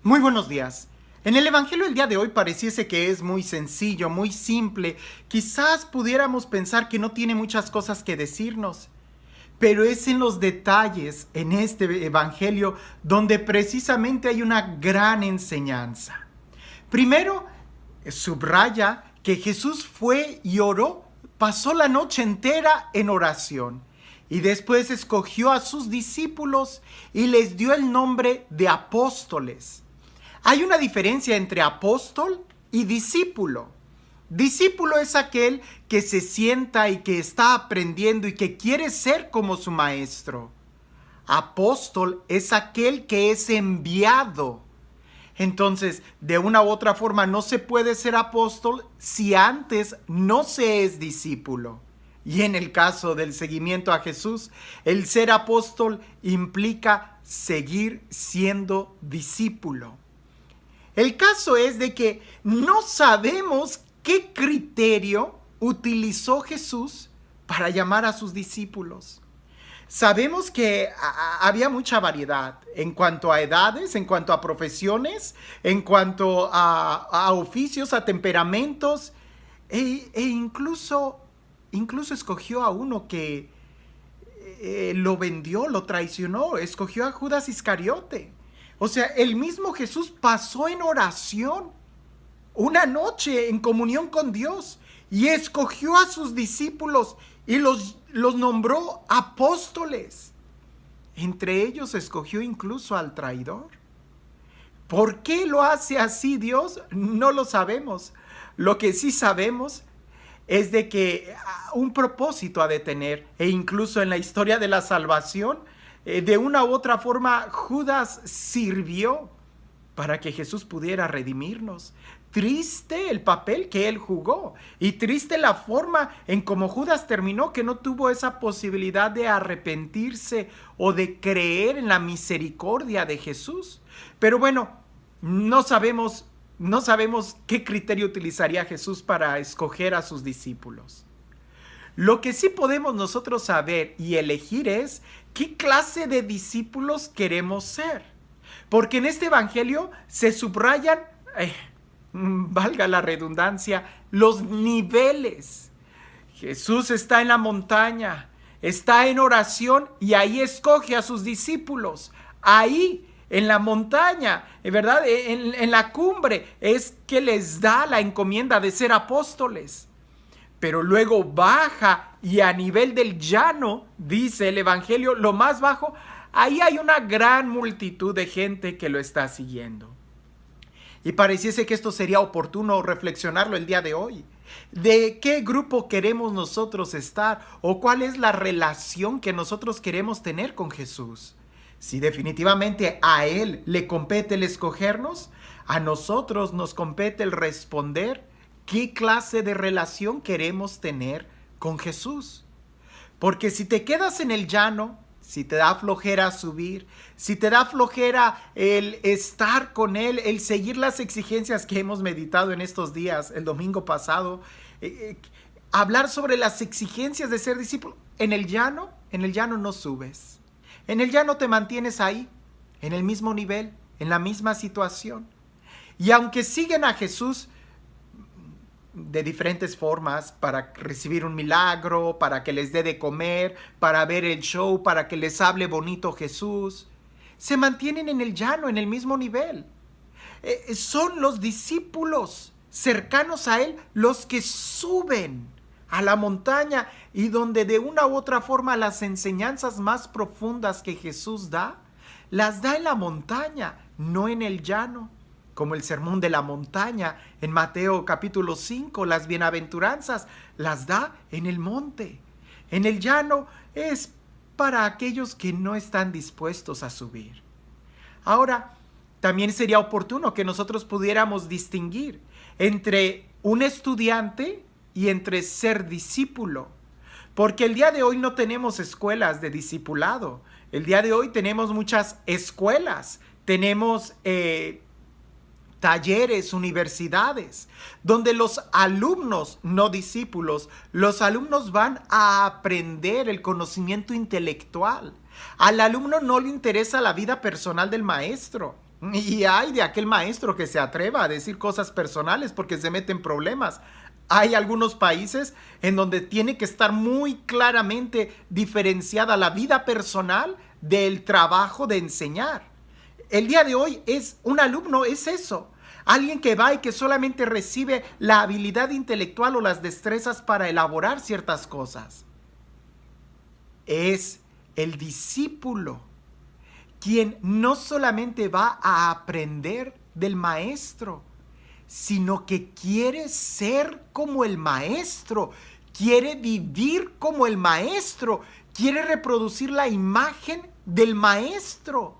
Muy buenos días. En el Evangelio del día de hoy pareciese que es muy sencillo, muy simple. Quizás pudiéramos pensar que no tiene muchas cosas que decirnos, pero es en los detalles, en este Evangelio, donde precisamente hay una gran enseñanza. Primero, subraya que Jesús fue y oró, pasó la noche entera en oración. Y después escogió a sus discípulos y les dio el nombre de apóstoles. Hay una diferencia entre apóstol y discípulo. Discípulo es aquel que se sienta y que está aprendiendo y que quiere ser como su maestro. Apóstol es aquel que es enviado. Entonces, de una u otra forma, no se puede ser apóstol si antes no se es discípulo. Y en el caso del seguimiento a Jesús, el ser apóstol implica seguir siendo discípulo. El caso es de que no sabemos qué criterio utilizó Jesús para llamar a sus discípulos. Sabemos que había mucha variedad en cuanto a edades, en cuanto a profesiones, en cuanto a oficios, a temperamentos, incluso escogió a uno que lo vendió, lo traicionó, escogió a Judas Iscariote. O sea, el mismo Jesús pasó en oración una noche en comunión con Dios y escogió a sus discípulos y los nombró apóstoles. Entre ellos escogió incluso al traidor. ¿Por qué lo hace así Dios? No lo sabemos. Lo que sí sabemos es de que un propósito ha de tener, e incluso en la historia de la salvación, de una u otra forma, Judas sirvió para que Jesús pudiera redimirnos. Triste el papel que él jugó y triste la forma en cómo Judas terminó, que no tuvo esa posibilidad de arrepentirse o de creer en la misericordia de Jesús. Pero bueno, no sabemos qué criterio utilizaría Jesús para escoger a sus discípulos. Lo que sí podemos nosotros saber y elegir es qué clase de discípulos queremos ser. Porque en este evangelio se subrayan, valga la redundancia, los niveles. Jesús está en la montaña, está en oración y ahí escoge a sus discípulos. Ahí en la montaña, ¿verdad? En la cumbre es que les da la encomienda de ser apóstoles. Pero luego baja y a nivel del llano, dice el evangelio, lo más bajo, ahí hay una gran multitud de gente que lo está siguiendo. Y pareciese que esto sería oportuno reflexionarlo el día de hoy. ¿De qué grupo queremos nosotros estar? ¿O cuál es la relación que nosotros queremos tener con Jesús? Si definitivamente a Él le compete el escogernos, a nosotros nos compete el responder qué clase de relación queremos tener con Jesús. Porque si te quedas en el llano, si te da flojera subir, si te da flojera el estar con Él, el seguir las exigencias que hemos meditado en estos días, el domingo pasado, hablar sobre las exigencias de ser discípulo, en el llano no subes. En el llano te mantienes ahí, en el mismo nivel, en la misma situación. Y aunque siguen a Jesús de diferentes formas para recibir un milagro, para que les dé de comer, para ver el show, para que les hable bonito Jesús, se mantienen en el llano, en el mismo nivel. Son los discípulos cercanos a Él los que suben a la montaña y donde de una u otra forma las enseñanzas más profundas que Jesús da, las da en la montaña, no en el llano. Como el sermón de la montaña en Mateo capítulo 5, las bienaventuranzas las da en el monte. En el llano es para aquellos que no están dispuestos a subir. Ahora, también sería oportuno que nosotros pudiéramos distinguir entre un estudiante y entre ser discípulo. Porque el día de hoy no tenemos escuelas de discipulado. El día de hoy tenemos muchas escuelas. Tenemos talleres, universidades, donde los alumnos, no discípulos, los alumnos van a aprender el conocimiento intelectual. Al alumno no le interesa la vida personal del maestro. Y hay de aquel maestro que se atreva a decir cosas personales porque se mete en problemas. Hay algunos países en donde tiene que estar muy claramente diferenciada la vida personal del trabajo de enseñar. El día de hoy es un alumno, es eso. Alguien que va y que solamente recibe la habilidad intelectual o las destrezas para elaborar ciertas cosas. Es el discípulo quien no solamente va a aprender del maestro, sino que quiere ser como el maestro, quiere vivir como el maestro, quiere reproducir la imagen del maestro.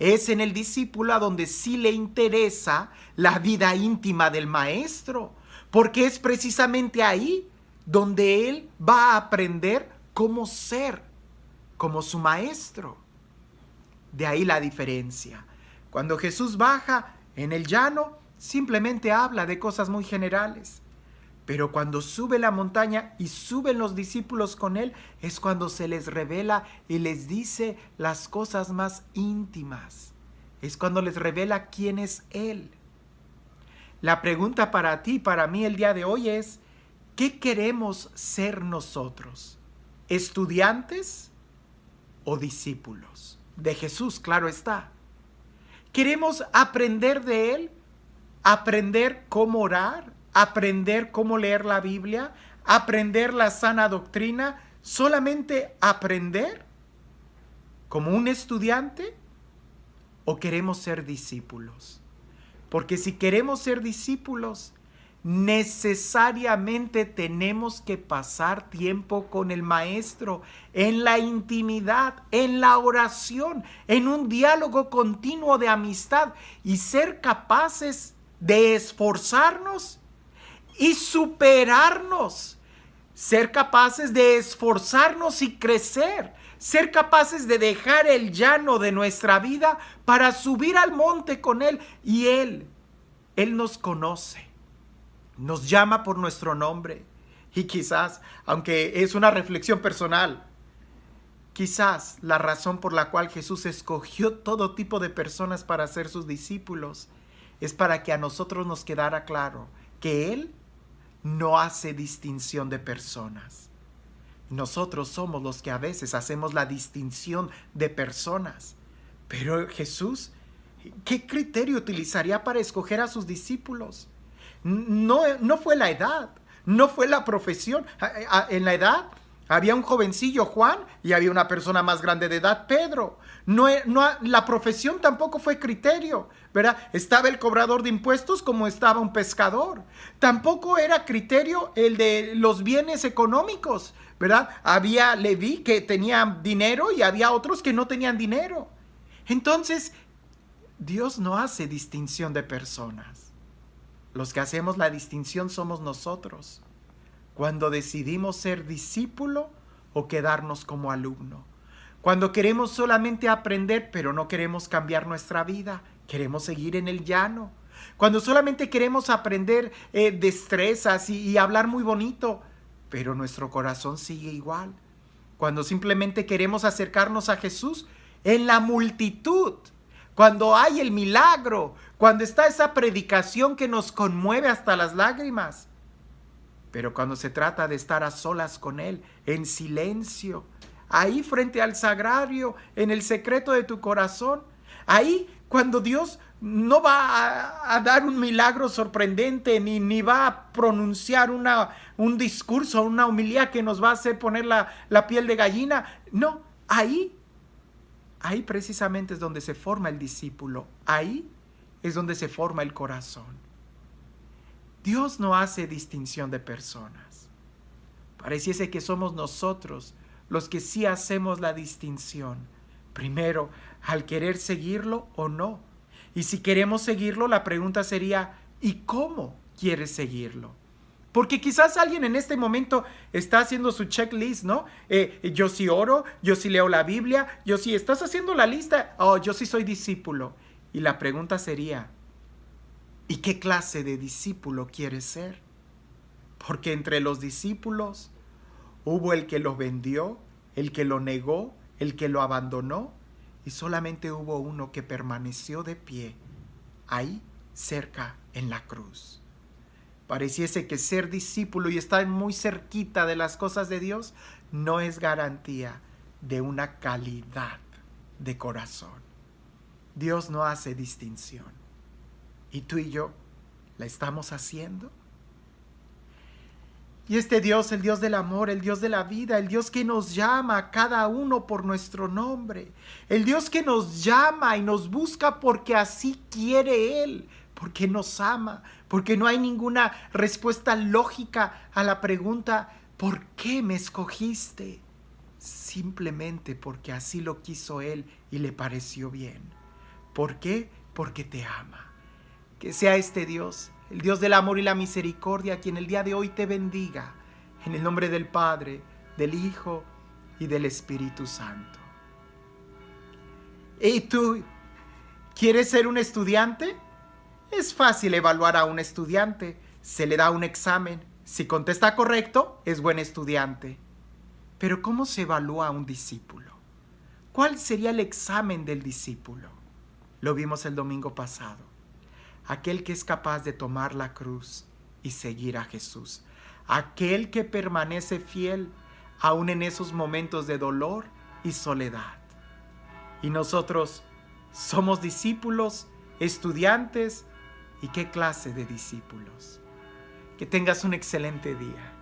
Es en el discípulo a donde sí le interesa la vida íntima del maestro, porque es precisamente ahí donde él va a aprender cómo ser como su maestro. De ahí la diferencia. Cuando Jesús baja en el llano, simplemente habla de cosas muy generales. Pero cuando sube la montaña y suben los discípulos con él, es cuando se les revela y les dice las cosas más íntimas. Es cuando les revela quién es él. La pregunta para ti y para mí el día de hoy es, ¿qué queremos ser nosotros? ¿Estudiantes o discípulos? De Jesús, claro está. ¿Queremos aprender de él? ¿Aprender cómo orar? ¿Aprender cómo leer la Biblia? ¿Aprender la sana doctrina? ¿Solamente aprender como un estudiante? ¿O queremos ser discípulos? Porque si queremos ser discípulos, necesariamente tenemos que pasar tiempo con el maestro, en la intimidad, en la oración, en un diálogo continuo de amistad y ser capaces de esforzarnos y superarnos, ser capaces de esforzarnos y crecer, ser capaces de dejar el llano de nuestra vida para subir al monte con Él. Y Él nos conoce, nos llama por nuestro nombre. Y quizás, aunque es una reflexión personal, quizás la razón por la cual Jesús escogió todo tipo de personas para ser sus discípulos es para que a nosotros nos quedara claro que Él no hace distinción de personas. Nosotros somos los que a veces hacemos la distinción de personas. Pero Jesús, ¿qué criterio utilizaría para escoger a sus discípulos? No fue la edad, no fue la profesión. En la edad había un jovencillo, Juan, y había una persona más grande de edad, Pedro. La profesión tampoco fue criterio, ¿verdad? Estaba el cobrador de impuestos como estaba un pescador. Tampoco era criterio el de los bienes económicos, ¿verdad? Había Leví que tenía dinero y había otros que no tenían dinero. Entonces, Dios no hace distinción de personas. Los que hacemos la distinción somos nosotros, cuando decidimos ser discípulo o quedarnos como alumno. Cuando queremos solamente aprender, pero no queremos cambiar nuestra vida, queremos seguir en el llano. Cuando solamente queremos aprender destrezas y hablar muy bonito, pero nuestro corazón sigue igual. Cuando simplemente queremos acercarnos a Jesús en la multitud, cuando hay el milagro, cuando está esa predicación que nos conmueve hasta las lágrimas. Pero cuando se trata de estar a solas con Él, en silencio, ahí frente al sagrario, en el secreto de tu corazón, ahí cuando Dios no va a dar un milagro sorprendente, ni va a pronunciar un discurso, una homilía que nos va a hacer poner la piel de gallina. No, ahí precisamente es donde se forma el discípulo. Ahí es donde se forma el corazón. Dios no hace distinción de personas. Pareciese que somos nosotros los que sí hacemos la distinción. Primero, al querer seguirlo o no. Y si queremos seguirlo, la pregunta sería, ¿y cómo quieres seguirlo? Porque quizás alguien en este momento está haciendo su checklist, ¿no? Yo sí oro, yo sí leo la Biblia, yo sí, estás haciendo la lista, yo sí soy discípulo. Y la pregunta sería, ¿y qué clase de discípulo quieres ser? Porque entre los discípulos hubo el que lo vendió, el que lo negó, el que lo abandonó. y solamente hubo uno que permaneció de pie ahí cerca en la cruz. Pareciese que ser discípulo y estar muy cerquita de las cosas de Dios no es garantía de una calidad de corazón. Dios no hace distinción. ¿Y tú y yo la estamos haciendo? Y este Dios, el Dios del amor, el Dios de la vida, el Dios que nos llama a cada uno por nuestro nombre, el Dios que nos llama y nos busca porque así quiere Él, porque nos ama, porque no hay ninguna respuesta lógica a la pregunta, ¿por qué me escogiste? Simplemente porque así lo quiso Él y le pareció bien. ¿Por qué? Porque te ama. Que sea este Dios, el Dios del amor y la misericordia, quien el día de hoy te bendiga, en el nombre del Padre, del Hijo y del Espíritu Santo. ¿Y tú quieres ser un estudiante? Es fácil evaluar a un estudiante. Se le da un examen. Si contesta correcto, es buen estudiante. Pero ¿cómo se evalúa a un discípulo? ¿Cuál sería el examen del discípulo? Lo vimos el domingo pasado. Aquel que es capaz de tomar la cruz y seguir a Jesús. Aquel que permanece fiel aún en esos momentos de dolor y soledad. Y nosotros somos discípulos, estudiantes. ¿Y qué clase de discípulos? Que tengas un excelente día.